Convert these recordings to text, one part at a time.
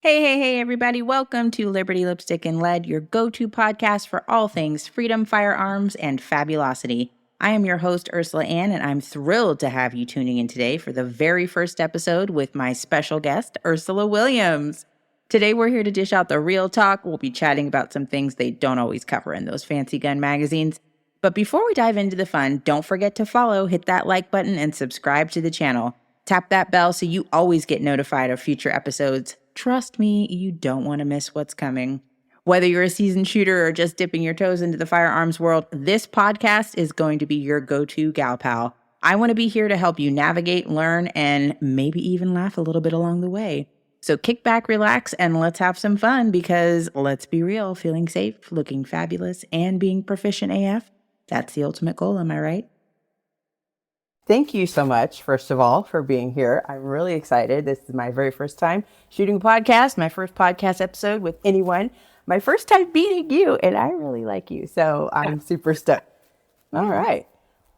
Hey, everybody. Welcome to Liberty Lipstick and Lead, your go-to podcast for all things freedom, firearms, and fabulosity. I am your host, Ursula Ann, and I'm thrilled to have you tuning in today for the very first episode with my special guest, Ursula Williams. Today, we're here to dish out the real talk. We'll be chatting about some things they don't always cover in those fancy gun magazines. But before we dive into the fun, don't forget to follow, hit that like button, and subscribe to the channel. Tap that bell so you always get notified of future episodes. Trust me, you don't want to miss what's coming. Whether you're a seasoned shooter or just dipping your toes into the firearms world, this podcast is going to be your go-to gal pal. I want to be here to help you navigate, learn, and maybe even laugh a little bit along the way. So kick back, relax, and let's have some fun because, let's be real, feeling safe, looking fabulous, and being proficient AF, that's the ultimate goal, am I right? Thank you so much, first of all, for being here. I'm really excited. This is my very first time shooting a podcast, my first podcast episode with anyone, my first time meeting you, and I really like you, so I'm super stoked. All right.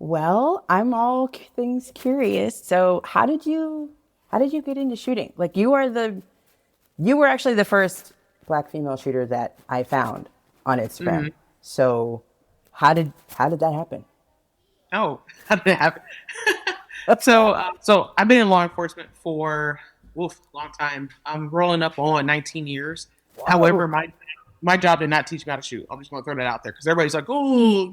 Well, I'm all things curious. So how did you get into shooting? Like you were actually the first Black female shooter that I found on Instagram. Mm-hmm. So how did that happen? Oh, how did it happen? So I've been in law enforcement for a long time. I'm rolling up on 19 years. Whoa. However, my job did not teach me how to shoot. I'm just going to throw that out there because everybody's like, oh,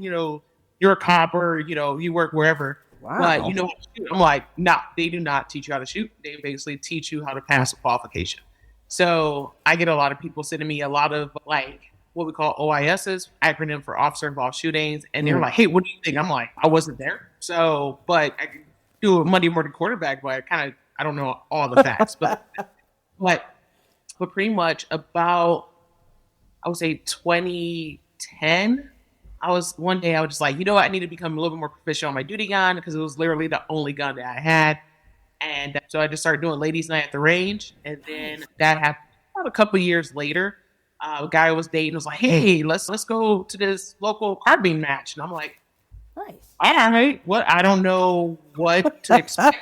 you're a cop or, you work wherever. Wow. But you know how to shoot. I'm like, no, they do not teach you how to shoot. They basically teach you how to pass a qualification. So I get a lot of people sending me a lot of what we call OISs, acronym for Officer Involved Shootings. And they're like, hey, what do you think? I'm like, I wasn't there. So, but I could do a Monday morning quarterback, but I don't know all the facts. but pretty much about, I would say 2010, one day I was just like, I need to become a little bit more proficient on my duty gun because it was literally the only gun that I had. And so I just started doing ladies' night at the range. And then that happened about a couple years later. A guy I was dating was like, hey, let's go to this local carbine match. And I'm like, nice. All right. I don't know what to expect.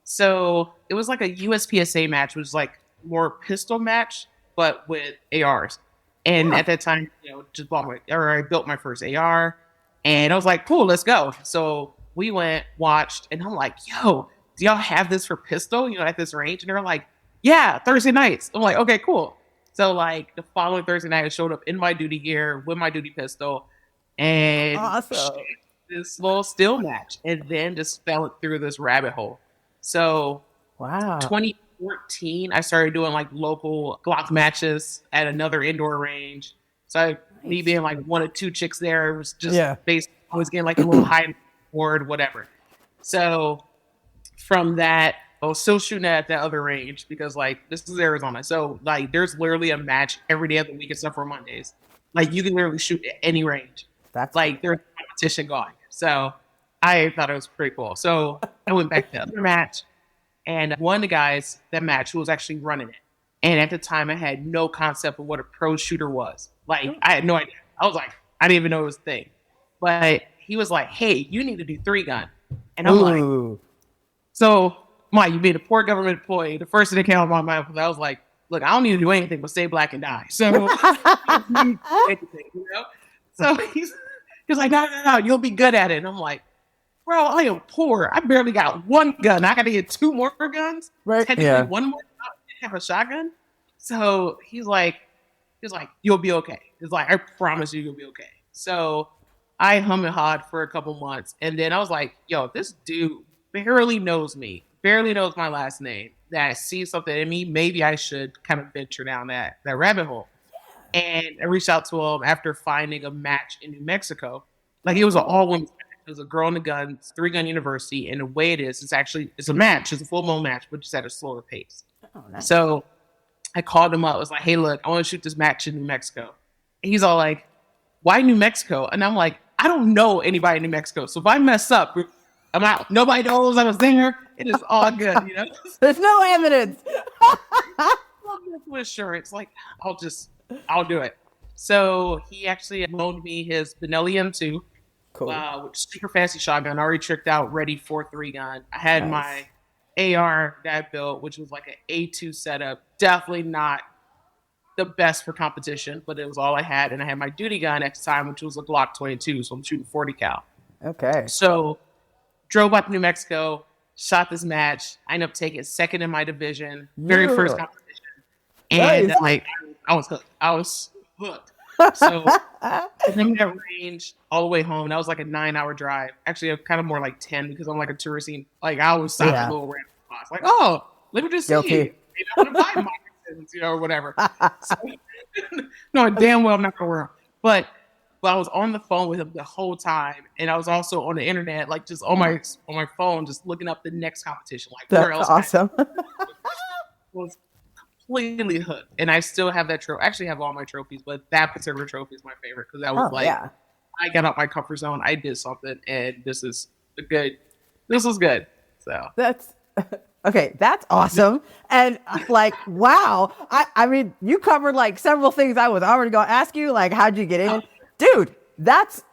So it was like a USPSA match, which was like more pistol match, but with ARs. And at that time, I built my first AR and I was like, cool, let's go. So we went, watched, and I'm like, yo, do y'all have this for pistol, at this range? And they're like, yeah, Thursday nights. I'm like, okay, cool. So the following Thursday night, I showed up in my duty gear with my duty pistol and awesome. This little still match, and then just fell through this rabbit hole. So, wow. 2014, I started doing local Glock matches at another indoor range. So me being one of two chicks there, it was just basically I was getting a little high board, whatever. So from that, I was still shooting at that other range because this is Arizona. So there's literally a match every day of the week except for Mondays. You can literally shoot at any range. That's there's competition going. So I thought it was pretty cool. So I went back to the other match and one of the guys that match who was actually running it. And at the time I had no concept of what a pro shooter was. I had no idea. I was like, I didn't even know it was a thing. But he was like, hey, you need to do 3-gun. And I'm like, so you being a poor government employee, the first thing that came out of my mouth was I was like, look, I don't need to do anything but stay black and die. So, So he's like, no, you'll be good at it. And I'm like, bro, I am poor. I barely got one gun. I got to get 2 more guns. Right. Technically, one more. I didn't have a shotgun. So he's like, you'll be okay. He's like, I promise you'll be okay. So I hum and hawed for a couple months. And then I was like, yo, this dude barely knows me. Barely knows my last name, that sees something in me, maybe I should kind of venture down that rabbit hole. Yeah. And I reached out to him after finding a match in New Mexico. It was an all-women's match. It was a girl in the guns, 3-gun university. And the way it is, it's a match. It's a full-blown match, but just at a slower pace. Oh, nice. So I called him up. I was like, hey, look, I want to shoot this match in New Mexico. And he's all like, why New Mexico? And I'm like, I don't know anybody in New Mexico. So if I mess up, I'm out. Nobody knows I'm a singer. It is all good, There's no evidence. With assurance, I'll do it. So he actually loaned me his Benelli M2, cool. Which super fancy shotgun, already tricked out, ready for 3-gun. I had my AR that I built, which was like an A2 setup. Definitely not the best for competition, but it was all I had. And I had my duty gun at the time, which was a Glock 22. So I'm shooting 40 cal. Okay. So drove up to New Mexico, shot this match. I ended up taking second in my division, very first competition. And like, I was hooked. So from that range all the way home, that was like a 9-hour drive. Actually, kind of more like 10 because I'm like a touristy. Like I always stop at little random spots. Like, oh, let me just see. Maybe I want to buy moccasins, or whatever. So, no, damn well I'm not gonna wear them. But I was on the phone with him the whole time, and I was also on the internet, like just on my phone, just looking up the next competition. Like where else? Awesome. Was completely hooked, and I still have that trophy. I actually have all my trophies, but that particular trophy is my favorite because that was I got out my comfort zone. I did something, and this was good. So that's okay. That's awesome. And like, wow. I mean, you covered like several things I was already going to ask you. Like, how'd you get in? Dude, that's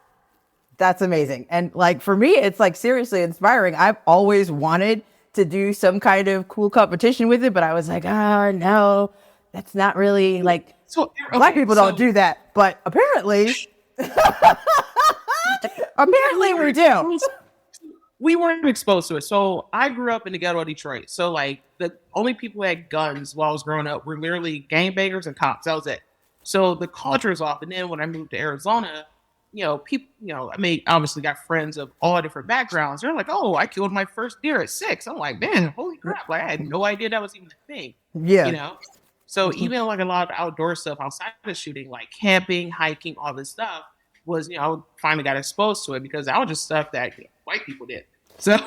amazing. And like, for me, it's like seriously inspiring. I've always wanted to do some kind of cool competition with it, but I was like, oh no, that's not really like black people don't do that. But apparently we do. We weren't exposed to it. So I grew up in the ghetto of Detroit. So like the only people who had guns while I was growing up were literally gangbangers and cops. That was it. So the culture is off. And then when I moved to Arizona, people, I mean, obviously got friends of all different backgrounds. They're like, oh, I killed my first deer at 6. I'm like, man, holy crap. Like I had no idea that was even a thing. Yeah. So even like a lot of outdoor stuff outside of shooting, like camping, hiking, all this stuff was, I finally got exposed to it because that was just stuff that white people did. So,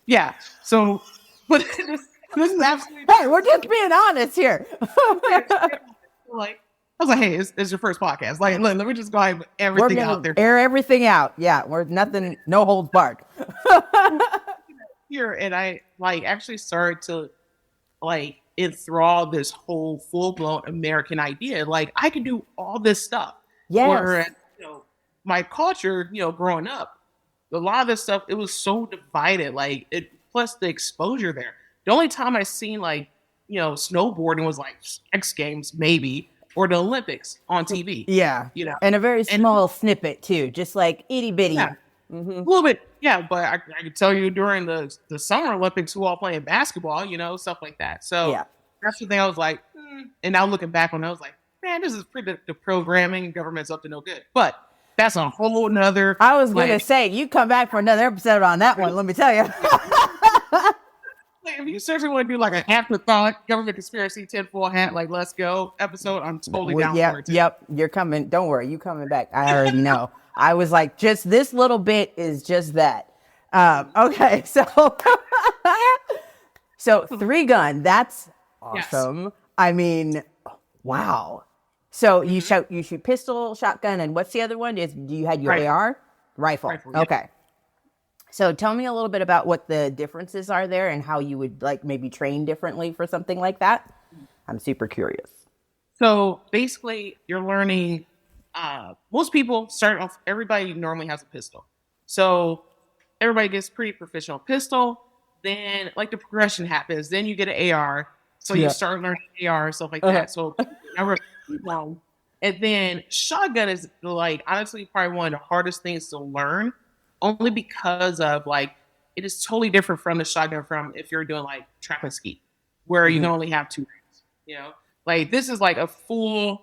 yeah. So, but this is absolutely. Hey, we're just being honest here. Like, I was like, hey, it's your first podcast. Like, let me just go ahead and put everything out there. Air everything out. Yeah, we're nothing, no holds barred. Here, and I like actually started to like enthrall this whole full-blown American idea. Like, I can do all this stuff. Yes. Whereas, my culture, growing up, a lot of this stuff, it was so divided. Like, plus the exposure there. The only time I seen like, snowboarding was like X Games, maybe. Or the Olympics on TV. Yeah. And a very small snippet too, just like itty bitty. Yeah. Mm-hmm. A little bit. Yeah, but I can tell you during the Summer Olympics who all playing basketball, stuff like that. So that's the thing I was like, and now looking back on it, I was like, man, this is the programming, government's up to no good. But that's a whole nother. I was going to say, you come back for another episode on that one, let me tell you. If you seriously want to do like an afterthought government conspiracy tinfoil hat, like let's go episode, I'm totally down for it. Yep, you're coming. Don't worry, you coming back. I already know. I was like, just this little bit is just that. Okay, so 3-gun. That's awesome. Yes. I mean, wow. So you shoot pistol, shotgun, and what's the other one? You had your AR rifle. Okay. So tell me a little bit about what the differences are there and how you would like maybe train differently for something like that. I'm super curious. So basically you're learning, most people start off, everybody normally has a pistol. So everybody gets pretty proficient on pistol. Then like the progression happens. Then you get an AR. So you start learning AR, stuff like that. So and then shotgun is like, honestly, probably one of the hardest things to learn. Only because of like, it is totally different from the shotgun from if you're doing like trap and skeet, where you can only have 2 rounds, like this is like a full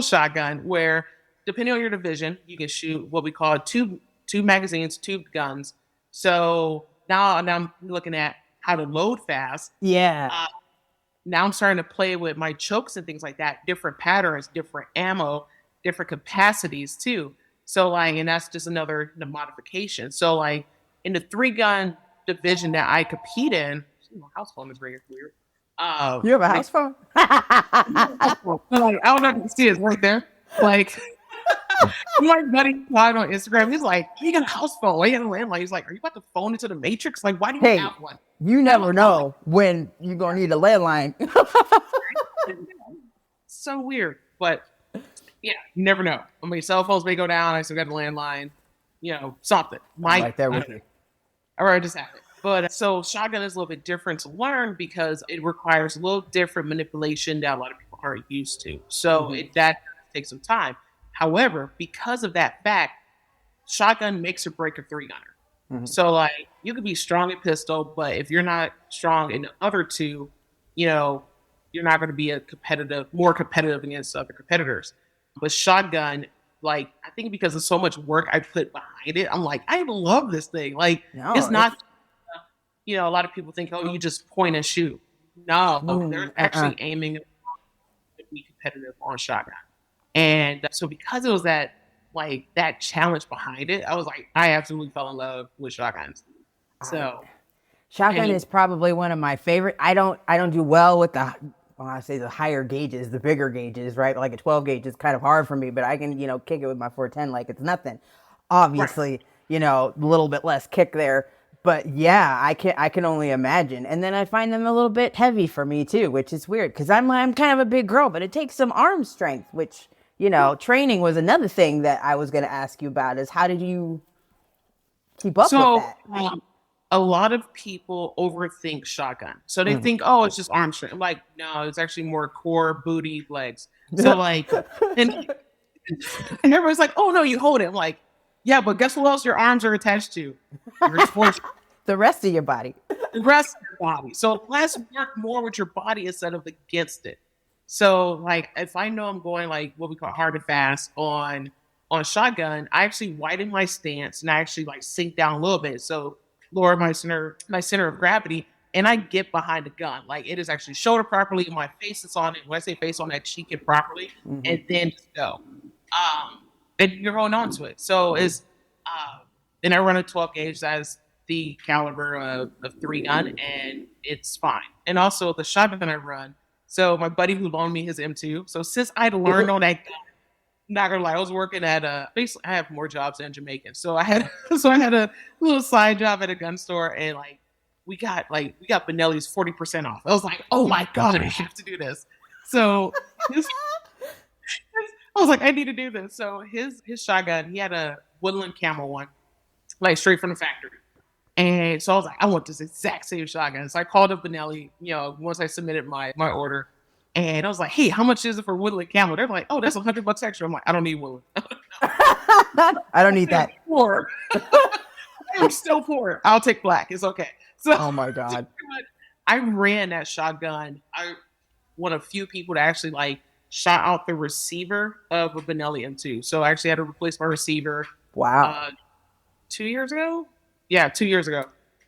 shotgun where depending on your division, you can shoot what we call two magazines, 2 guns. So now I'm looking at how to load fast. Yeah. Now I'm starting to play with my chokes and things like that, different patterns, different ammo, different capacities too. So like, and that's just the modification. So like in the 3-gun division that I compete in, my house phone is weird. You have a house phone? I don't know if you can see it right there. Like my buddy applied on Instagram. He's like, you got a house phone. Why you got a landline? He's like, are you about to phone into the Matrix? Like, why do you have one? You never know when you're going to need a landline. So weird. But yeah, you never know. I mean, cell phones may go down. I still got a landline. Something. Right there with you. All right, just have it. But so shotgun is a little bit different to learn because it requires a little different manipulation that a lot of people aren't used to. So that takes some time. However, because of that fact, shotgun makes or break a three gunner. So like you could be strong at pistol, but if you're not strong in the other two, you're not going to be more competitive against other competitors. But shotgun, like I think because of so much work I put behind it, I'm like, I love this thing. Like it's not, a lot of people think, oh, you just point and shoot. No, they're actually aiming to be competitive on shotgun. And so because it was that challenge behind it, I was like, I absolutely fell in love with shotguns. So shotgun is probably one of my favorite. I don't do well with I say the higher gauges, the bigger gauges, right? Like a 12 gauge is kind of hard for me, but I can, kick it with my 410 like it's nothing. Obviously, a little bit less kick there. But yeah, I can only imagine. And then I find them a little bit heavy for me too, which is weird because I'm kind of a big girl, but it takes some arm strength, which, training was another thing that I was going to ask you about is how did you keep up with that? A lot of people overthink shotgun. So they think, oh, it's just arm strength. I'm like, no, it's actually more core, booty, legs. So like, and everyone's like, oh no, you hold it. I'm like, yeah, but guess what else your arms are attached to? The rest of your body. The rest of your body. So let's work more with your body instead of against it. So like, if I know I'm going like what we call hard and fast on shotgun, I actually widen my stance and I actually like sink down a little bit. So lower my center of gravity, and I get behind the gun. Like it is actually shoulder properly, my face is on it. When I say face on that, cheek it properly, and then just go. And you're holding on to it. So then I run a 12 gauge as the caliber of 3 gun, and it's fine. And also the shotgun I run. So my buddy who loaned me his M2. So since I'd learned on that gun, not gonna lie, I was working at basically I have more jobs than Jamaican. So I had a little side job at a gun store, and like we got Benelli's 40% off. I was like, oh my god, I have to do this. So I was like, I need to do this. So his shotgun, he had a Woodland Camel one, like straight from the factory. And so I was like, I want this exact same shotgun. So I called up Benelli, once I submitted my order. And I was like, hey, how much is it for Woodland Camel? They're like, oh, that's $100 extra. I'm like, I don't need Woodland. I don't need that. Poor. I'm still poor. I'll take black. It's okay. So, oh my God. I ran that shotgun. I one of few people to actually like shot out the receiver of a Benelli M2. So I actually had to replace my receiver. Wow. 2 years ago? Yeah, 2 years ago.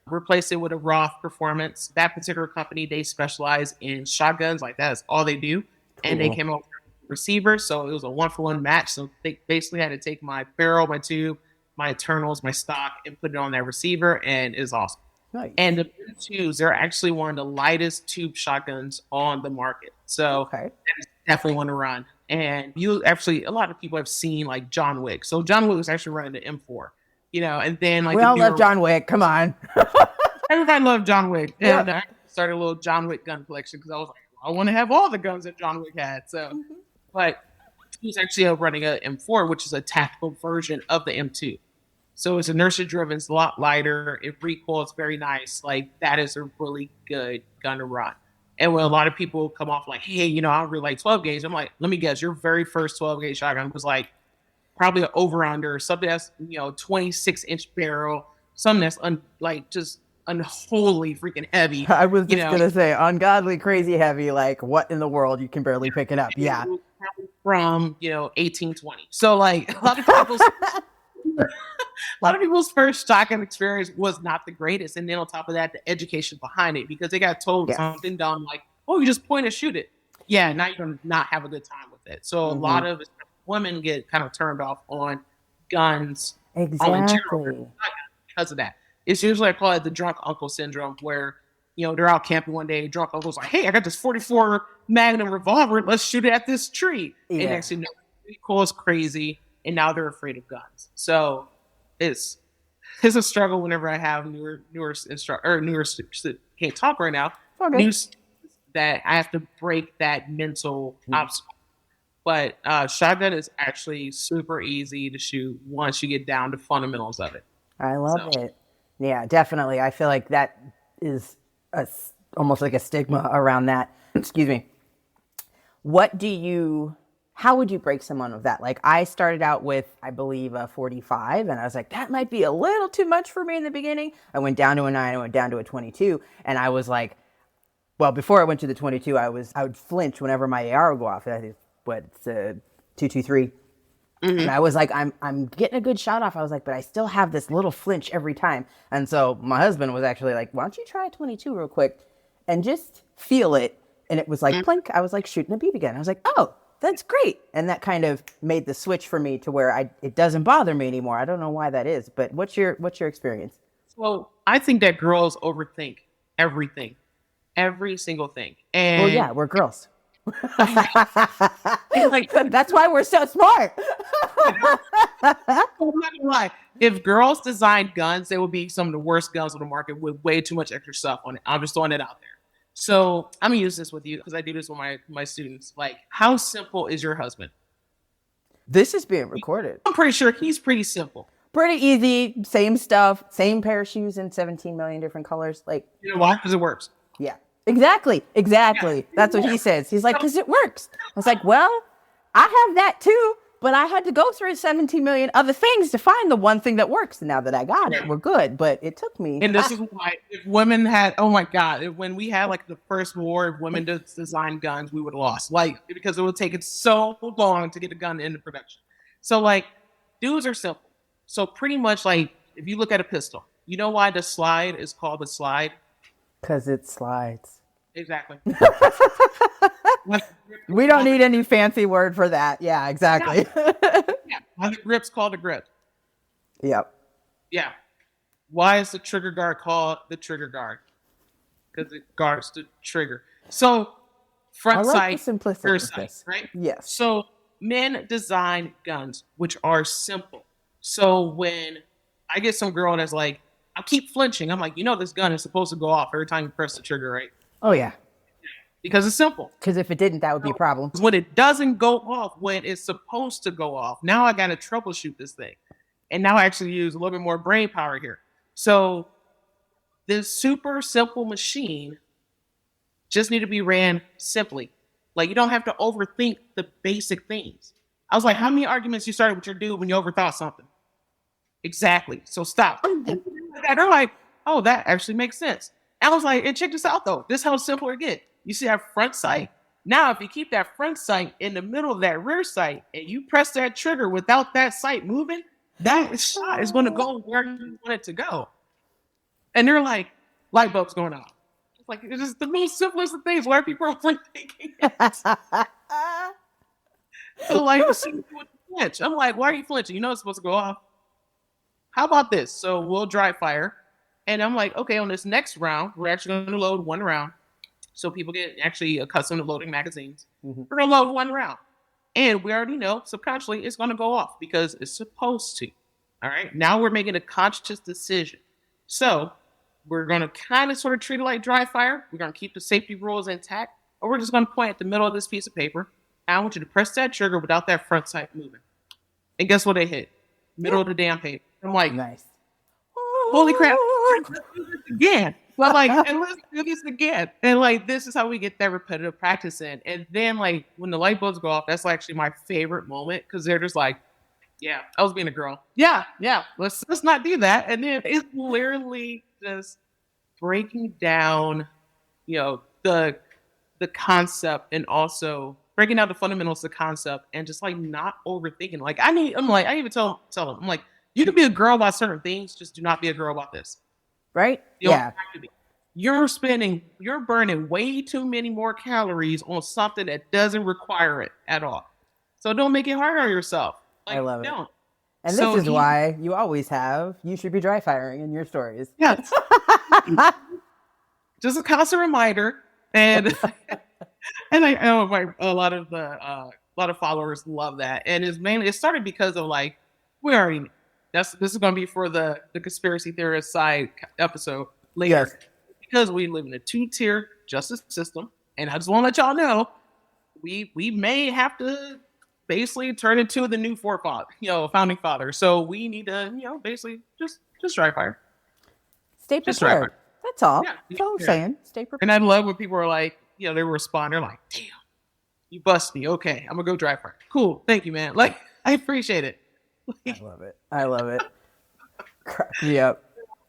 Replace it with a Roth Performance. That particular company, they specialize in shotguns. Like that is all they do. Cool. And they came out with receivers, so it was a 1-for-1 match. So they basically had to take my barrel, my tube, my internals, my stock, and put it on that receiver, and it's awesome. Nice. And the M2s, they're actually one of the lightest tube shotguns on the market. So that's definitely one to run. And a lot of people have seen like John Wick. So John Wick was actually running the M4. And then like we all love John Wick. Come on. Everybody loved John Wick. And I started a little John Wick gun collection because I was like, I want to have all the guns that John Wick had. So, but he's actually running a M4, which is a tactical version of the M2. So it's inertia driven. It's a lot lighter. It recoils very nice. Like that is a really good gun to run. And when a lot of people come off like, hey, I don't really like 12 gauge. I'm like, let me guess, your very first 12 gauge shotgun was like probably an over-under, something that's 26-inch barrel, something that's just unholy freaking heavy. I was just gonna say ungodly crazy heavy. Like what in the world? You can barely pick it up. Yeah, from 1820. So like a lot of people's first shotgun experience was not the greatest, and then on top of that, the education behind it because they got told something dumb like, "Oh, you just point and shoot it." Yeah, now you're gonna not have a good time with it. So a lot of women get kind of turned off on guns exactly because of that. It's usually I call it the drunk uncle syndrome, where they're out camping one day, drunk uncle's like, "Hey, I got this 44 Magnum revolver. Let's shoot it at this tree." And actually, no, it goes crazy, and now they're afraid of guns. So it's a struggle whenever I have newer can't talk right now. New that I have to break that mental obstacle. But shotgun is actually super easy to shoot once you get down to fundamentals of it. I love it. Yeah, definitely. I feel like that is almost like a stigma around that. Excuse me. How would you break someone of that? Like I started out with, I believe, a 45, and I was like, that might be a little too much for me in the beginning. I went down to a 9, I went down to a 22, and I was like, well, before I went to the 22, I would flinch whenever my AR would go off. I think it's a 223. And I was like, I'm getting a good shot off. I was like, but I still have this little flinch every time. And so my husband was actually like, why don't you try a 22 real quick and just feel it? And it was like, plink. I was like shooting a beep again. I was like, oh, that's great. And that kind of made the switch for me to where it doesn't bother me anymore. I don't know why that is, but what's your experience? Well, I think that girls overthink everything, every single thing. And well, yeah, we're girls. like, that's why we're so smart. I'm not gonna lie. If girls designed guns, they would be some of the worst guns on the market with way too much extra stuff on it. I'm just throwing it out there. So I'm gonna use this with you because I do this with my students. Like, how simple is your husband? This is being recorded. I'm pretty sure he's pretty simple. Pretty easy, same stuff, same pair of shoes in 17 million different colors. Like, you know why? Because it works. Yeah, exactly. Yeah. That's what he says. He's like, because it works. I was like, well, I have that too, but I had to go through 17 million other things to find the one thing that works. And now that I got it, we're good. But it took me. And this is why if women had, oh my God, when we had like the first war of women to design guns, we would have lost. Like, because it would take it so long to get a gun into production. So like, dudes are simple. So pretty much like, if you look at a pistol, you know why the slide is called a slide? Because it slides. Exactly. We don't need any fancy word for that. Yeah, exactly. Yeah. Why the grip's called a grip? Yep. Yeah. Why is the trigger guard called the trigger guard? Because it guards the trigger. So front sight, rear sight, right? Yes. So men design guns, which are simple. So when I get some girl that's like, I keep flinching. I'm like, this gun is supposed to go off every time you press the trigger, right? Oh, yeah. Because it's simple. Because if it didn't, that would be a problem. When it doesn't go off when it's supposed to go off, now I got to troubleshoot this thing. And now I actually use a little bit more brain power here. So this super simple machine just need to be ran simply. Like, you don't have to overthink the basic things. I was like, how many arguments you started with your dude when you overthought something? Exactly. So stop. And they're like, oh, that actually makes sense. And I was like, and check this out, though. This is how simple it gets. You see that front sight? Now, if you keep that front sight in the middle of that rear sight and you press that trigger without that sight moving, that shot is going to go where you want it to go. And they're like, light bulbs going off. It's like, it's just the most simplest of things. Why people are thinking it? So like, flinch. I'm like, why are you flinching? You know it's supposed to go off. How about this? So we'll dry fire. And I'm like, okay, on this next round, we're actually going to load one round. So people get actually accustomed to loading magazines. Mm-hmm. We're going to load one round. And we already know subconsciously it's going to go off because it's supposed to. All right. Now we're making a conscious decision. So we're going to kind of sort of treat it like dry fire. We're going to keep the safety rules intact. Or we're just going to point at the middle of this piece of paper. I want you to press that trigger without that front sight moving. And guess what they hit? Middle of the damn paper. I'm like, nice. Holy crap. Let's do this again. Well, like, and let's do this again. And like, this is how we get that repetitive practice in. And then like, when the light bulbs go off, that's actually my favorite moment. Cause they're just like, yeah, I was being a girl. Yeah. Let's not do that. And then it's literally just breaking down, the concept and also breaking down the fundamentals of the concept and just like not overthinking. Like I even tell them, I'm like, you can be a girl about certain things, just do not be a girl about this. Right? You don't have to be. You're burning way too many more calories on something that doesn't require it at all. So don't make it hard on yourself. Like, I love it. Don't. And this is why you always you should be dry firing in your stories. Yes. Just a constant reminder. And and I know a lot of followers love that. And it started because of like, we already this is going to be for the conspiracy theorist side episode later. Yes. Because we live in a 2-tier justice system. And I just want to let y'all know, we may have to basically turn into the new founding father. So we need to, basically just dry fire. Stay Just dry prepared. fire. That's all. Yeah, That's all I'm yeah. saying. Stay prepared. And I love when people are like, they respond. They're like, damn, you bust me. Okay, I'm going to go dry fire. Cool. Thank you, man. Like, I appreciate it. I love it. I love it. Crack me up.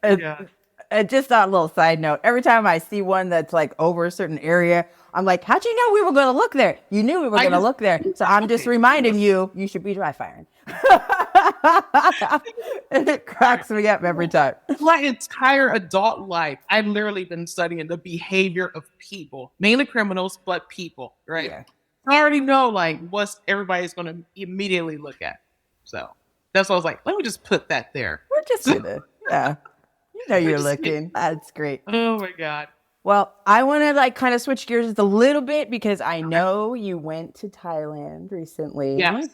And, Yeah. and just a little side note, every time I see one that's like over a certain area, I'm like, how'd you know we were going to look there? You knew we were going to look there. So I'm just reminding you should be dry firing. And it cracks me up every time. My entire adult life, I've literally been studying the behavior of people, mainly criminals, but people, right? Yeah. I already know like what everybody's going to immediately look at. So that's why I was like, let me just put that there. We're just gonna, yeah. You know you're looking. That's great. Oh my God. Well, I want to like kind of switch gears just a little bit because I know you went to Thailand recently. Yes.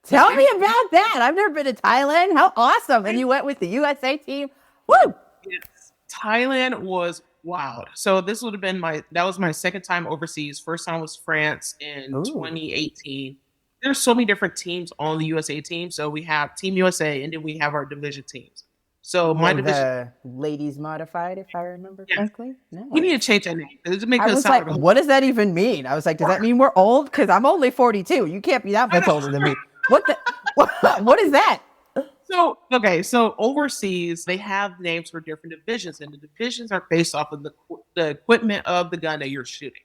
Tell me about that. I've never been to Thailand. How awesome. And you went with the USA team. Woo! Yes. Thailand was wild. So this would have been that was my second time overseas. First time was France in 2018. There's so many different teams on the USA team. So we have Team USA and then we have our division teams. So my division, the ladies modified, if I remember correctly. No. We need to change that name. I was like, what does that even mean? I was like, does that mean we're old? Because I'm only 42. You can't be that much older than me. What is that? So overseas, they have names for different divisions, and the divisions are based off of the equipment of the gun that you're shooting.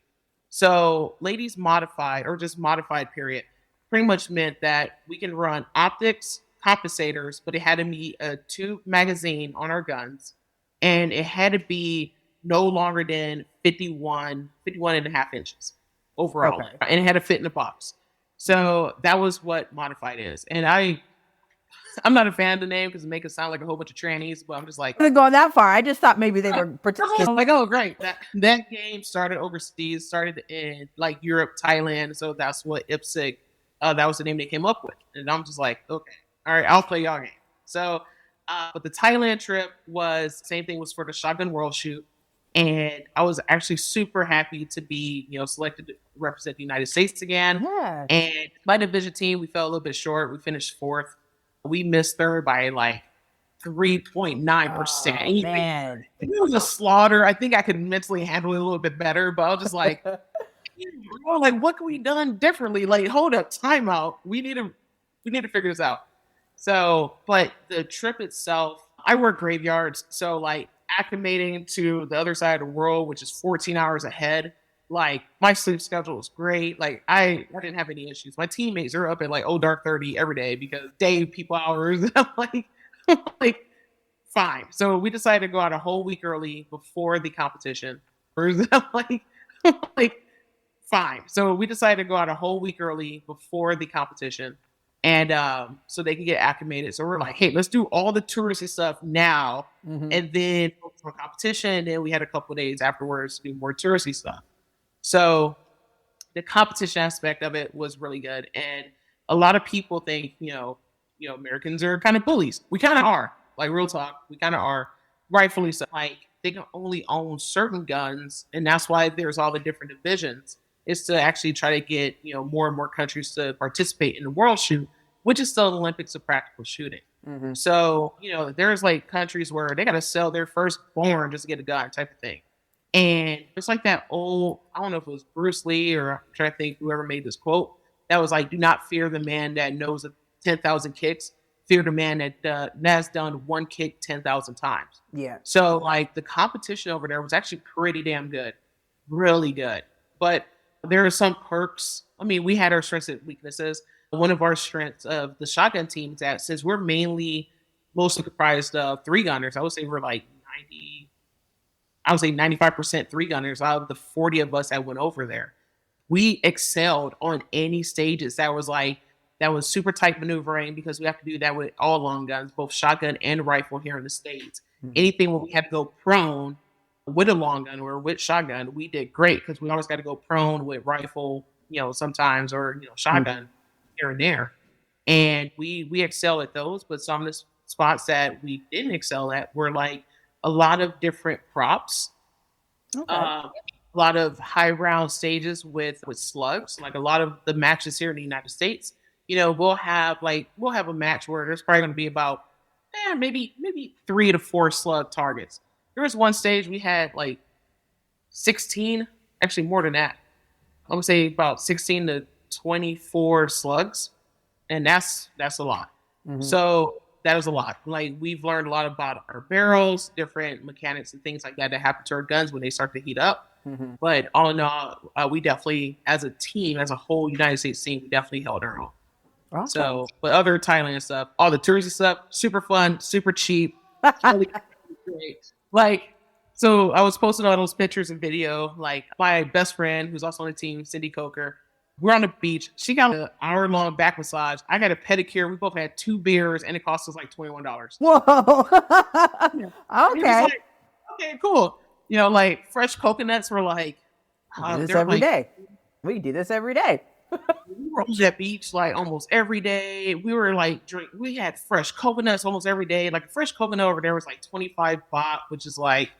So ladies modified, or just modified period, pretty much meant that we can run optics, compensators, but it had to be a tube magazine on our guns, and it had to be no longer than 51 and a half inches overall. Okay. And it had to fit in the box. So that was what modified is. And I'm not a fan of the name because it makes it sound like a whole bunch of trannies, but I'm just like, I wasn't going that far. I just thought maybe they were I'm like, oh great. That game started overseas, started in like Europe, Thailand. So that's what IPSC, that was the name they came up with. And I'm just like, okay, all right, I'll play y'all game. So but the Thailand trip was same thing, was for the Shotgun World Shoot. And I was actually super happy to be, selected to represent the United States again. Yeah. And my division team, we fell a little bit short. We finished fourth. We missed third by like 3.9%. Oh, man. It was a slaughter. I think I could mentally handle it a little bit better, but I was just like, what can we done differently? Like, hold up, timeout. We need to figure this out. So, but the trip itself, I work graveyards, so like acclimating to the other side of the world, which is 14 hours ahead. Like my sleep schedule was great. Like I didn't have any issues. My teammates are up at like dark 30 every day because day people hours. I'm like fine. So we decided to go out a whole week early before the competition. I'm like fine. So we decided to go out a whole week early before the competition. And so they can get acclimated. So we're like, hey, let's do all the touristy stuff now. Mm-hmm. And then for competition. And then we had a couple of days afterwards to do more touristy stuff. So the competition aspect of it was really good. And a lot of people think, Americans are kind of bullies. We kind of are. Like, real talk, we kind of are. Rightfully so. Like, they can only own certain guns. And that's why there's all the different divisions. Is to actually try to get, more and more countries to participate in the World Shoot, which is still the Olympics of practical shooting. Mm-hmm. So, there's like countries where they got to sell their firstborn just to get a gun type of thing. And it's like that old, I don't know if it was Bruce Lee or I'm trying to think whoever made this quote, that was like, do not fear the man that knows 10,000 kicks. Fear the man that has done one kick 10,000 times. Yeah. So like the competition over there was actually pretty damn good. Really good. But there are some perks. I mean, we had our strengths and weaknesses. One of our strengths of the shotgun team is that since we're mostly comprised of three gunners, I would say we're like 95% three gunners out of the 40 of us that went over there. We excelled on any stages that was super tight maneuvering because we have to do that with all long guns, both shotgun and rifle here in the States. Mm-hmm. Anything where we had to go prone with a long gun or with shotgun, we did great because we always got to go prone with rifle, sometimes, or, shotgun here and there. And we excel at those, but some of the spots that we didn't excel at were like a lot of different props, a lot of high round stages with slugs. Like a lot of the matches here in the United States, we'll have a match where there's probably going to be about maybe 3 to 4 slug targets. there was one stage we had like 16, actually more than that. I would say about 16 to 24 slugs, and that's a lot. So that is a lot. Like, we've learned a lot about our barrels, different mechanics and things like that happen to our guns when they start to heat up. But all in all, we definitely, as a team, as a whole United States team, we definitely held our own. Awesome. So, but other Thailand stuff, all the touristy stuff, super fun, super cheap, really great. Like, so I was posting all those pictures and video. Like, my best friend, who's also on the team, Cindy Coker, we're on the beach. She got an hour-long back massage. I got a pedicure. We both had 2 beers, and it cost us like $21. Whoa. Okay. Okay. Okay, cool. You know, like, fresh coconuts were like... We do this every day. We do this every day. We were on that beach like almost every day. We were like, we had fresh coconuts almost every day. Like, a fresh coconut over there was like 25 baht, which is like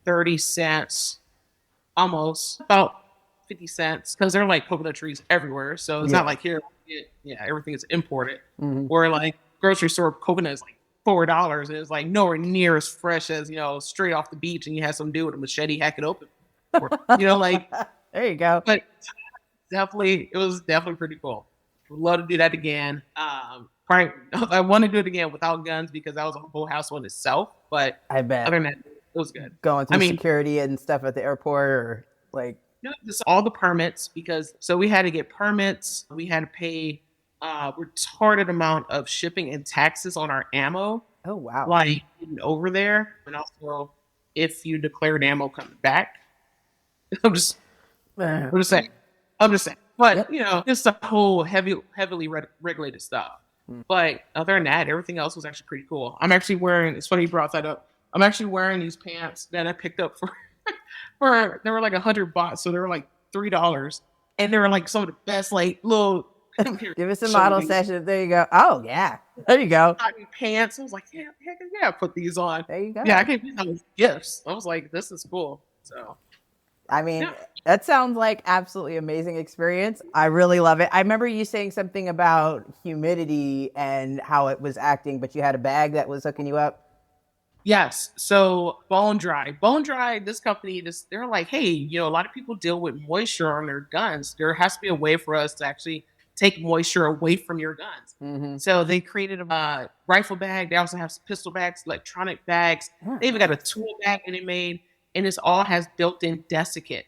30 cents, almost about 50 cents, because there are like coconut trees everywhere. So it's not like here, everything is imported. Where like grocery store coconut is like $4, and it's like nowhere near as fresh as, you know, straight off the beach, and you have some dude with a machete hack it open. Or, you know, like, there you go. But it was definitely pretty cool. Would love to do that again. Probably, I want to do it again without guns, because that was a whole house on itself. But I bet. Other than that, it was good. Going through security and stuff at the airport, or like... No, just all the permits, because so we had to get permits. We had to pay retarded amount of shipping and taxes on our ammo. Oh, wow. Like, over there. And also, if you declared ammo coming back. I'm just saying. But, you know, it's the whole heavily regulated stuff. But other than that, everything else was actually pretty cool. I'm actually wearing, it's funny you brought that up, I'm actually wearing these pants that I picked up for they were like 100 baht, so they were like $3, and they were like some of the best, like, little... Give us a model session. There you go. Oh, yeah. There you go. Pants. I was like, yeah, put these on. There you go. Yeah, I gave these gifts. I was like, this is cool. So, I mean, that sounds like absolutely amazing experience. I really love it. I remember you saying something about humidity and how it was acting, but you had a bag that was hooking you up. Yes. So Bone Dry, this company, they're like, hey, you know, a lot of people deal with moisture on their guns. There has to be a way for us to actually take moisture away from your guns. So they created a rifle bag. They also have some pistol bags, electronic bags. They even got a tool bag that they made, and this all has built-in desiccant.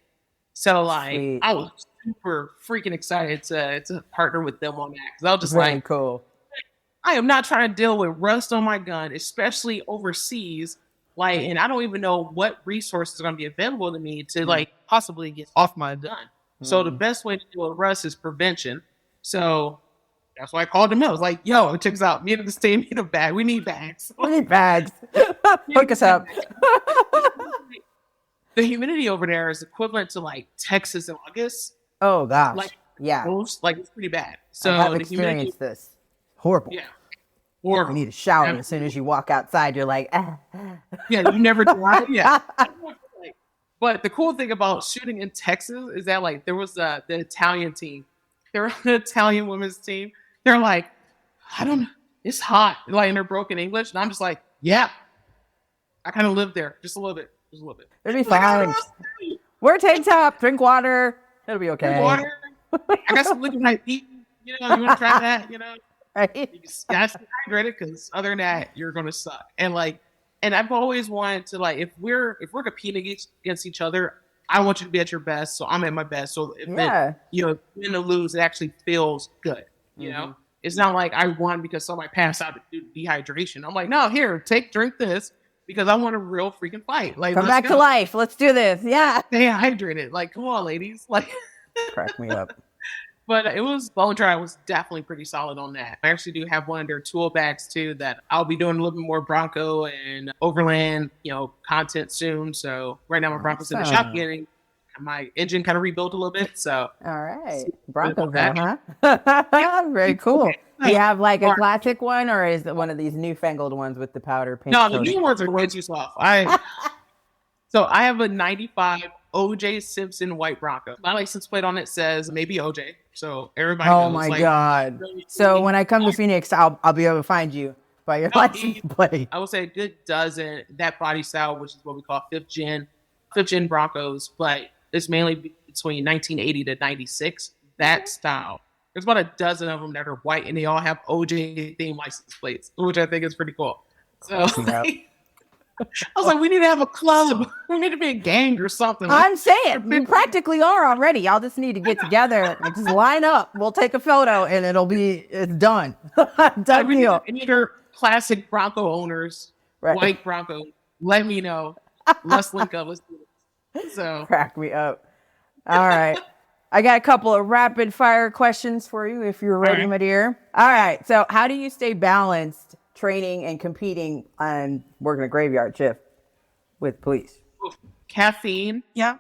So, like, sweet. I was super freaking excited to partner with them on that, because I was just really like, cool. I am not trying to deal with rust on my gun, especially overseas. Like, and I don't even know what resources are going to be available to me to like possibly get off my gun. So the best way to deal with rust is prevention. So that's why I called them. I was like, yo, check us out. Me and the team need a bag. We need bags. We need bags. Hook us up. The humidity over there is equivalent to like Texas in August. Oh gosh. Like, yeah. Like, it's pretty bad. So I have experienced this. Horrible. Yeah. Horrible. You need a shower, and as soon as you walk outside, you're like, ah. Yeah, you never do. Yeah. But the cool thing about shooting in Texas is that, like, there was the Italian team. There was the Italian women's team. They're like, I don't know, it's hot. Like, in their broken English. And I'm just like, yeah. I kind of live there. Just a little bit. It'll be fine. Wear a tank top, drink water. It'll be okay. Drink water. I got some liquid nitrogen. You know, you want to try that, you know? Right. You gotta stay hydrated, because other than that, you're gonna suck. And I've always wanted to, like, if we're competing against each other, I want you to be at your best, so I'm at my best. So if you know, win or lose, it actually feels good. You know, it's not like I won because somebody passed out due to dehydration. I'm like, no, here, drink this, because I want a real freaking fight. Like, come back to life. Let's do this. Yeah. Stay hydrated. Like, come on, ladies. Like, crack me up. But Bone Dry was definitely pretty solid on that. I actually do have one of their tool bags too that I'll be doing a little bit more Bronco and Overland, you know, content soon. So right now my Bronco's in the shop getting my engine kind of rebuilt a little bit. So all right, Bronco, huh? Very cool. Do you have like a classic one, or is it one of these newfangled ones with the powder paint? No, the new ones are way too soft. So I have a 95 OJ Simpson white Bronco. My license plate on it says maybe OJ. So everybody knows. Oh my God. So when I come to Phoenix, I'll be able to find you. by your No, license plate. I would say a good dozen, that body style, which is what we call fifth gen Broncos, but it's mainly between 1980 to 96, that style. There's about a dozen of them that are white, and they all have OJ themed license plates, which I think is pretty cool. So I was like, we need to have a club. We need to be a gang or something. I'm saying, you practically are already. Y'all just need to get together and just line up. We'll take a photo, and it's done. Done deal. Any other classic Bronco owners, white Bronco, let me know. Let's link up. Let's do it. So crack me up. All right. I got a couple of rapid fire questions for you if you're ready, my dear. All right. So how do you stay balanced training and competing and working a graveyard shift with police? Caffeine. Yeah.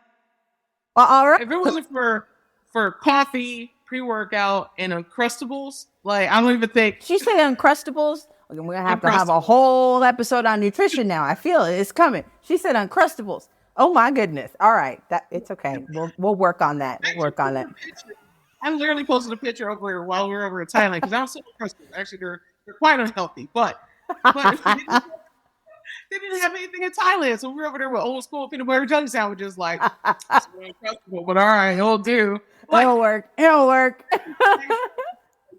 All right. If it wasn't for coffee, pre-workout, and Uncrustables, like I don't even think. She said Uncrustables. We're going to have a whole episode on nutrition now. I feel it. It's coming. She said Uncrustables. Oh my goodness. All right. It's okay. We'll work on that. We'll work on that. I literally posted a picture over here while we were over in Thailand because I was so Uncrustables. Actually, they're quite unhealthy, but they didn't have anything in Thailand. So we were over there with old school peanut butter jelly sandwiches, like, Uncrustable, but all right, it'll do. Like, it'll work.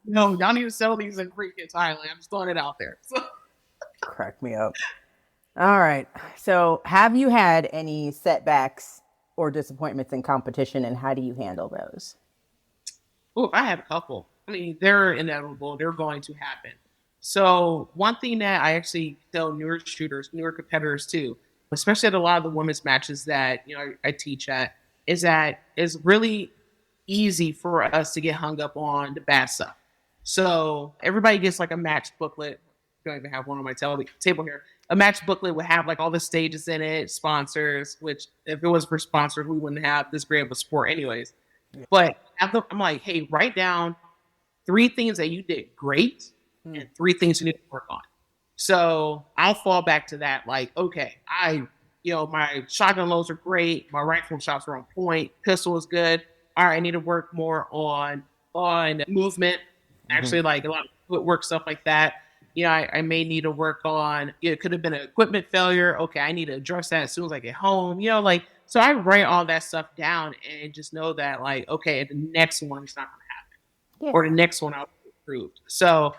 No, y'all need to sell these in freaking Thailand. I'm just throwing it out there. So. Crack me up. All right. So have you had any setbacks or disappointments in competition, and how do you handle those? Oh, I had a couple. I mean, they're inevitable. They're going to happen. So one thing that I actually tell newer shooters, newer competitors too, especially at a lot of the women's matches that, I teach at, is that it's really easy for us to get hung up on the bad stuff. So everybody gets like a match booklet. I don't even have one on my table here. A match booklet would have like all the stages in it, sponsors, which if it was for sponsors, we wouldn't have this great of a sport anyways. Yeah. But I'm like, hey, write down 3 things that you did great and 3 things you need to work on. So I'll fall back to that. Like, okay, my shotgun loads are great. My rifle shots are on point. Pistol is good. All right, I need to work more on movement. Actually, like a lot of footwork stuff like that. I may need to work on, it could have been an equipment failure. Okay, I need to address that as soon as I get home. So I write all that stuff down and just know that, like, okay, the next one is not going to happen. Or the next one I'll improve. So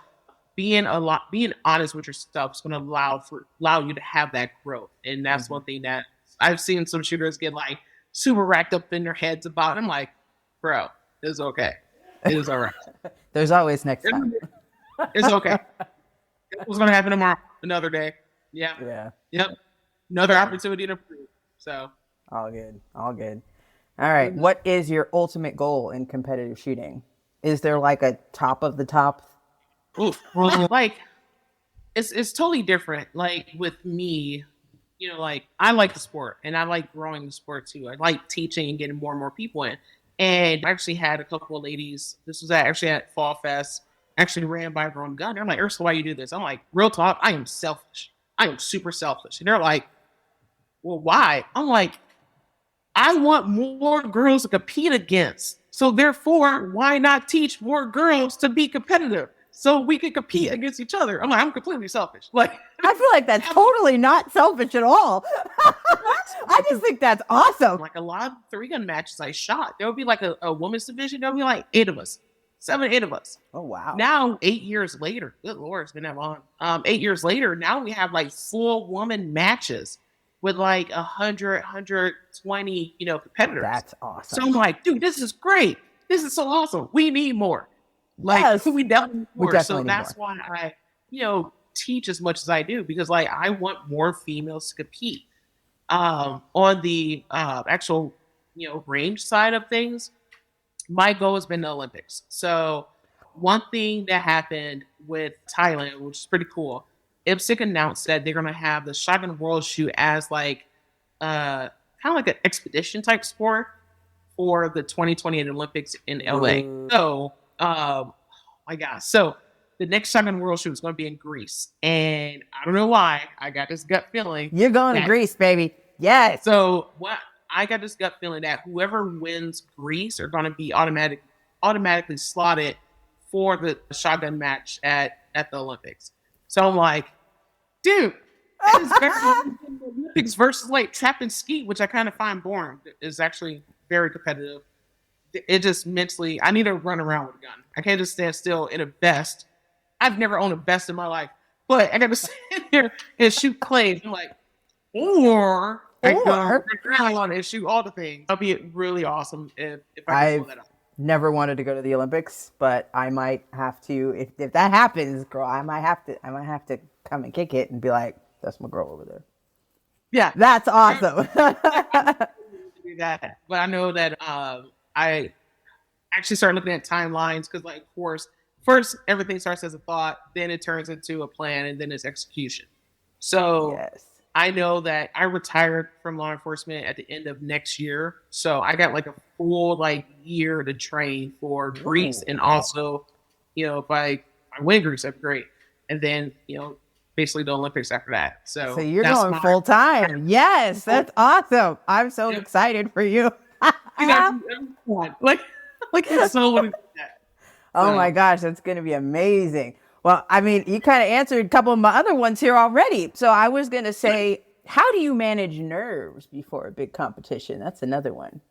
being honest with yourself is going to allow you to have that growth. And that's one thing that I've seen some shooters get like super racked up in their heads about. I'm like, bro, it's okay. It is all right. There's always next time. It's okay. What's going to happen tomorrow? Another day. Yeah. Yeah. Yep. Another opportunity to improve. So. All good. All right. What is your ultimate goal in competitive shooting? Is there like a top of the top? Oof. Like, it's totally different. Like with me, like I like the sport and I like growing the sport too. I like teaching and getting more and more people in. And I actually had a couple of ladies. This was actually at Fall Fest. Actually ran by her own gun. I'm like, Ursula, why you do this? I'm like, real talk, I am selfish. I am super selfish. And they're like, well, why? I'm like, I want more girls to compete against. So therefore, why not teach more girls to be competitive so we can compete against each other? I'm like, I'm completely selfish. Like, I feel like that's totally not selfish at all. I just think that's awesome. Like a lot of 3-gun matches I shot, there would be like a women's division. There would be like 8 of us. 8 of us. Oh, wow. Now, 8 years later, good Lord, it's been that long. 8 years later, now we have like full woman matches with like 100, 120, competitors. That's awesome. So I'm like, dude, this is great. This is so awesome. We need more. Like, yes, we definitely need more. So that's why I, teach as much as I do, because like I want more females to compete. On the actual, range side of things, my goal has been the Olympics. So one thing that happened with Thailand, which is pretty cool, IPSC announced that they're going to have the shotgun world shoot as like kind of like an expedition type sport for the 2028 Olympics in LA. So, my gosh. So the next shotgun world shoot is going to be in Greece. And I don't know why. I got this gut feeling. You're going to Greece, baby. Yes. So I got this gut feeling that whoever wins Greece are going to be automatically slotted for the shotgun match at the Olympics. So I'm like, dude, it's Olympics versus like trap and skeet, which I kind of find boring. Is actually very competitive. It just mentally, I need to run around with a gun. I can't just stand still in a vest. I've never owned a vest in my life, but I got to stand there and shoot clays. I'm like, or I go around and shoot all the things. That'll be really awesome if I can pull that off. Never wanted to go to the Olympics, but I might have to. If that happens, girl, I might have to come and kick it and be like, "That's my girl over there." Yeah, that's awesome. Do that, but I know that I actually started looking at timelines because, like, of course, first everything starts as a thought, then it turns into a plan, and then it's execution. So yes. I know that I retired from law enforcement at the end of next year. So I got like a full like year to train for Greece and also, if I win Greece, that'd be great. And then, basically the Olympics after that. So you're going full time. Yes, that's awesome. I'm so excited for you. like so that. Oh my gosh, that's going to be amazing. Well, I mean, you kind of answered a couple of my other ones here already. So I was going to say, how do you manage nerves before a big competition? That's another one.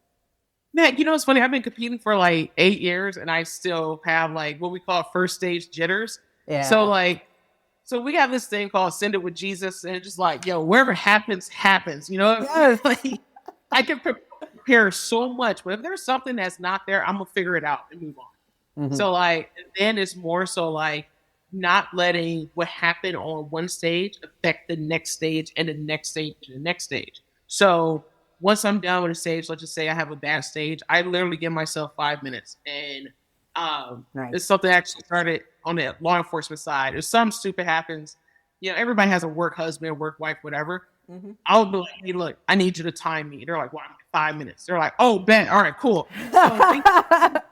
Man, it's funny. I've been competing for like 8 years and I still have like what we call first stage jitters. Yeah. So we have this thing called Send It With Jesus. And it's just like, wherever happens. Yes. Like, I can prepare so much, but if there's something that's not there, I'm going to figure it out and move on. Mm-hmm. So then it's more so like, not letting what happened on one stage affect the next stage and the next stage and the next stage. So once I'm done with a stage, let's just say I have a bad stage, I literally give myself 5 minutes. And nice. It's something I actually started on the law enforcement side. If something stupid happens, everybody has a work husband, work wife, whatever. Mm-hmm. I'll be like, hey, look, I need you to time me. They're like, well, 5 minutes. They're like, oh, Ben, all right, cool. So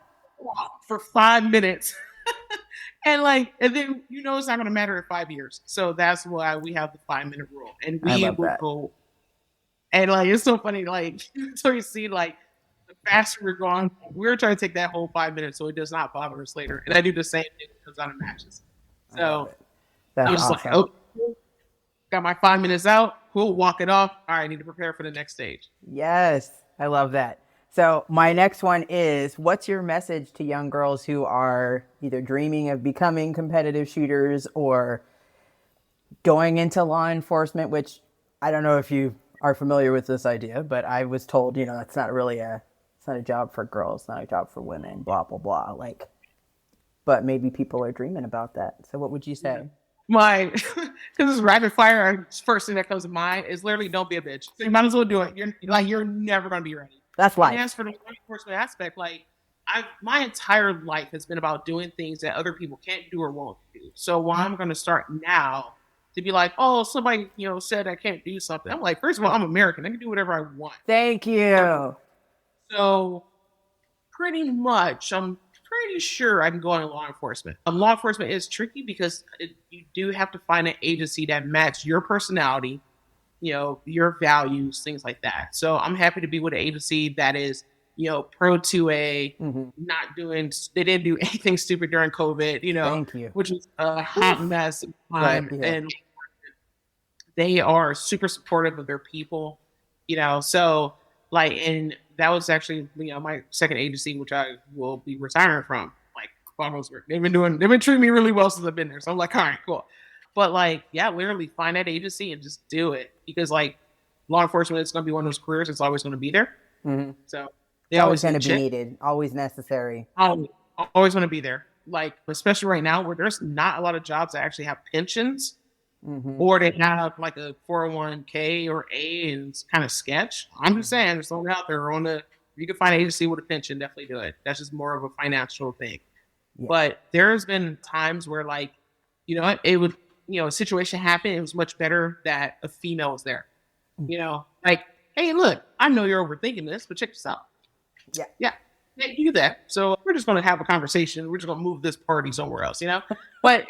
for 5 minutes. And then it's not going to matter in 5 years. So that's why we have the 5-minute rule. And we will go. And it's so funny. So you see, the faster we're going, we're trying to take that whole 5 minutes so it does not bother us later. And I do the same thing when it comes out of matches. So I'm just awesome. Okay, got my 5 minutes out. Cool, walk it off. All right, I need to prepare for the next stage. Yes, I love that. So my next one is, what's your message to young girls who are either dreaming of becoming competitive shooters or going into law enforcement, which I don't know if you are familiar with this idea, but I was told, it's not a job for girls, not a job for women, blah, blah, blah. But maybe people are dreaming about that. So what would you say? Because it's rapid fire, first thing that comes to mind is literally don't be a bitch. So you might as well do it. You're never going to be ready. That's life. And as for the law enforcement aspect, my entire life has been about doing things that other people can't do or won't do. So why I'm going to start now to be like, oh, somebody, said I can't do something. I'm like, first of all, I'm American. I can do whatever I want. Thank you. So pretty much, I'm pretty sure I can go into law enforcement. Law enforcement is tricky because you do have to find an agency that matches your personality, your values, things like that. So I'm happy to be with an agency that is, pro 2A, not doing, they didn't do anything stupid during COVID, Thank you. Which was a hot mess. And they are super supportive of their people, so and that was actually, my second agency, which I will be retiring from. They've been treating me really well since I've been there. So I'm like, all right, cool. But literally find that agency and just do it, because law enforcement is going to be one of those careers that's always going to be there. Mm-hmm. So they always going to be needed, always necessary. Always want to be there. Especially right now where there's not a lot of jobs that actually have pensions, or they have a 401k or A, and it's kind of sketch. I'm just saying, there's someone out there you can find an agency with a pension, definitely do it. That's just more of a financial thing. Yeah. But there's been times where it would, a situation happened. It was much better that a female was there. Hey, look, I know you're overthinking this, but check this out. Yeah, you do that. So we're just going to have a conversation. We're just going to move this party somewhere else, But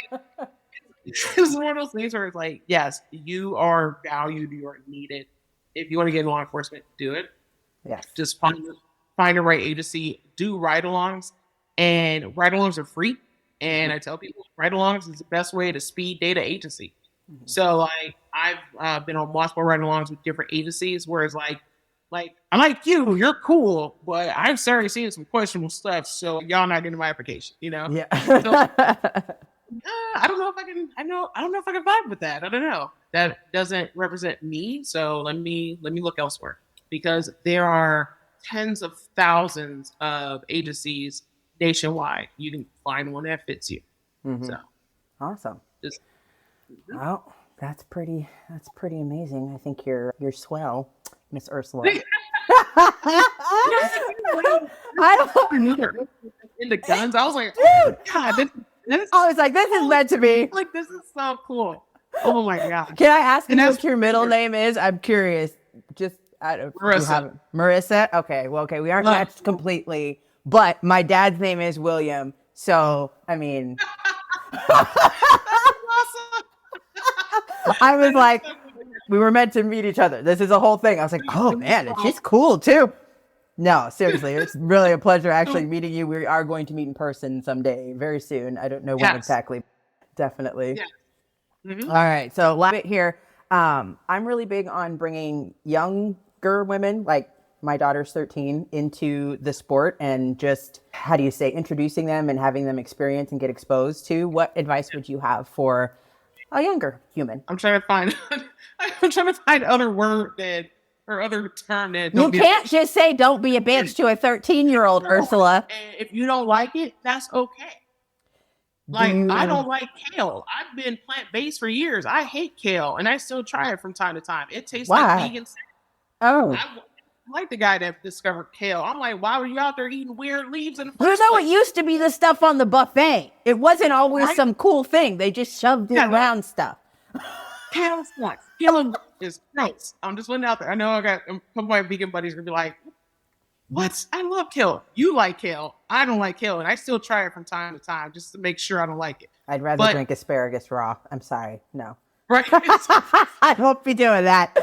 it's one of those things where it's yes, you are valued, you are needed. If you want to get in law enforcement, do it. Yes. Just find the right agency, do ride-alongs, and ride-alongs are free. And I tell people ride-alongs is the best way to speed data agency. So like I've been on multiple ride-alongs with different agencies, whereas like I like you, you're cool, but I've started seeing some questionable stuff, so y'all not getting my application, Yeah. So, I don't know if I can. I don't know if I can vibe with that. I don't know. That doesn't represent me. So let me look elsewhere, because there are tens of thousands of agencies nationwide. You can find one that fits you. So Awesome. just Well, that's pretty amazing. I think you're swell, Miss Ursula. I don't, in the guns. I was like, dude. God, this I was like, this is meant to be. like this is so cool. Oh my God. Can I ask you And what that's- your middle name is? I'm curious. Just out of Marissa. Marissa. Okay. Well, okay. We aren't Look. matched completely, but my dad's name is William. So I mean, I was like, we were meant to meet each other. This is a whole thing. I was like, oh man, and she's cool too. No, seriously, it's really a pleasure actually meeting you. We are going to meet in person someday, very soon. I don't know when Yes. exactly. Definitely. Yeah. Mhm. All right, so last bit here. I'm really big on bringing younger women, like my daughter's 13, into the sport, and just, how do you say, introducing them and having them experience and get exposed to. What advice would you have for a younger human? I'm trying to find other word that or other term that You don't be- can't just say "don't be a bitch" to a 13-year-old, Ursula. And if you don't like it, that's okay. Like I don't like kale. I've been plant-based for years. I hate kale, and I still try it from time to time. It tastes Why? like vegan. Oh, I like the guy that discovered kale. I'm like, why were you out there eating weird leaves in the you first know, it place? used to be the stuff on the buffet. It wasn't always Right? some cool thing. They just shoved it Yeah, around stuff. Kale sucks. Kale is gross. I'm just putting it out there. I know I got some of my vegan buddies gonna be like, "What? I love kale. You like kale. I don't like kale, and I still try it from time to time just to make sure I don't like it." I'd rather But- drink asparagus raw. I'm sorry. No. Right? I won't be doing that.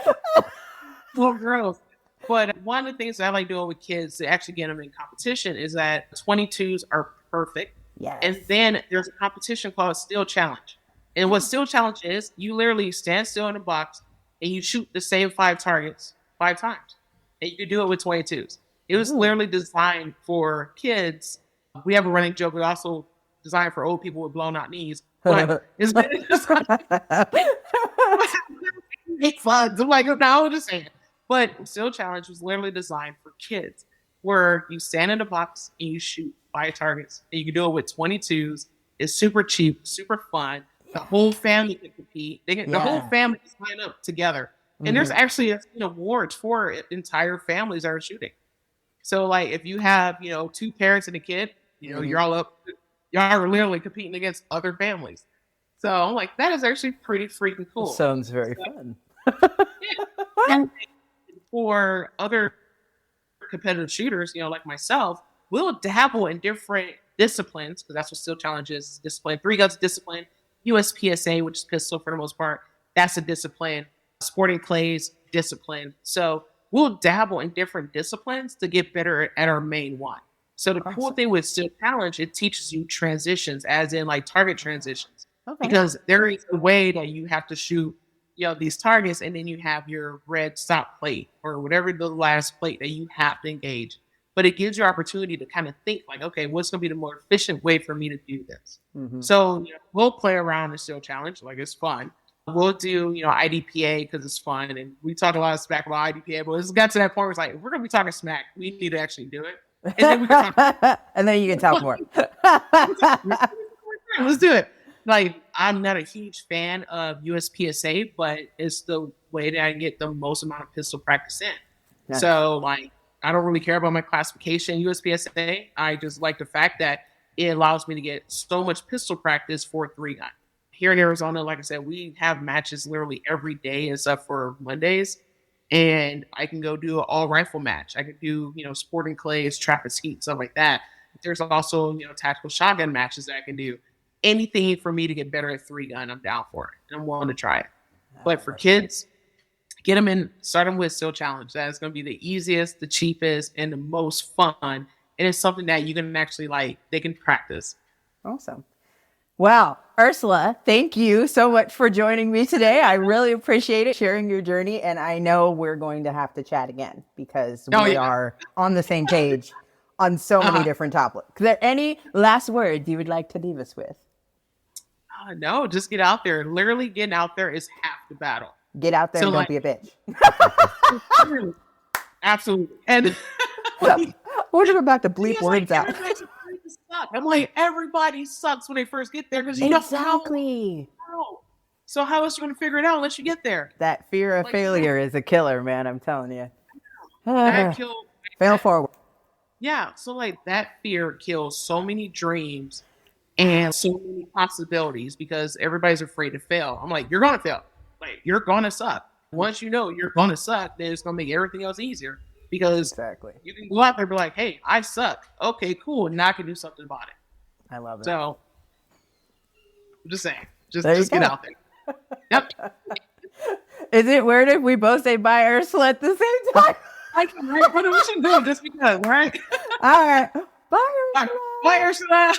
Well, gross. But one of the things that I like doing with kids to actually get them in competition is that 22s are perfect. Yes. And then there's a competition called Still Challenge. And what Still Challenge is, you literally stand still in a box and you shoot the same 5 targets 5 times. And you can do it with 22s. It was literally designed for kids. We have a running joke. We also designed for old people with blown out knees. But it's make fun. I'm like, no, I'm just saying. But Still Challenge was literally designed for kids, where you stand in a box and you shoot 5 targets. And you can do it with 22s. It's super cheap, super fun. The whole family can compete. The whole family can sign up together. And there's actually awards for entire families that are shooting. So, like, if you have, 2 parents and a kid, you're all up. Y'all are literally competing against other families. So I'm like, that is actually pretty freaking cool. Sounds very fun. And for other competitive shooters, like myself, we'll dabble in different disciplines, because that's what Still Challenge is discipline. 3 guns discipline, USPSA, which is pistol for the most part, that's a discipline. Sporting clays, discipline. So we'll dabble in different disciplines to get better at our main one. So the cool thing with Still Challenge, it teaches you transitions, as in like target transitions. Okay. Because there is a way that you have to shoot, these targets, and then you have your red stop plate or whatever the last plate that you have to engage. But it gives you opportunity to kind of think like, okay, what's going to be the more efficient way for me to do this? So we'll play around the Still Challenge, like it's fun. We'll do, IDPA because it's fun, and we talk a lot of smack about IDPA. But it's got to that point where it's like, if we're gonna be talking smack, we need to actually do it, and then we can talk. And then you can talk more. Let's do it. Like, I'm not a huge fan of USPSA, but it's the way that I get the most amount of pistol practice in. Nice. So, like, I don't really care about my classification USPSA. I just like the fact that it allows me to get so much pistol practice for 3-gun. Here in Arizona, like I said, we have matches literally every day except for Mondays. And I can go do an all rifle match. I could do, sporting clays, Trappist heat, stuff like that. There's also, tactical shotgun matches that I can do. Anything for me to get better at 3-gun, I'm down for it. I'm willing to try it. But for kids, get them in, start them with Still Challenge. That is going to be the easiest, the cheapest, and the most fun. And it's something that you can actually they can practice. Awesome. Well, Ursula, thank you so much for joining me today. I really appreciate it, sharing your journey. And I know we're going to have to chat again because we are on the same page on so many different topics. Is there any last words you would like to leave us with? No, just get out there. Literally getting out there is half the battle. Get out there and don't be a bitch. Absolutely. And we're just about to bleep words out. I'm like, everybody sucks when they first get there because you exactly. know. So how else are you going to figure it out unless you get there? That fear of failure is a killer, man. I'm telling you. Fail forward. Yeah. So like that fear kills so many dreams and so many possibilities because everybody's afraid to fail. I'm like, you're going to fail. Like, you're going to suck. Once you know you're going to suck, then it's going to make everything else easier. Because you can go out there and be like, hey, I suck. Okay, cool. Now I can do something about it. I love it. So, I'm just saying. Just get out there. Yep. Is it weird if we both say bye, Ursula, at the same time? What we should do just because, right? All right. Bye, Ursula. Bye, Ursula.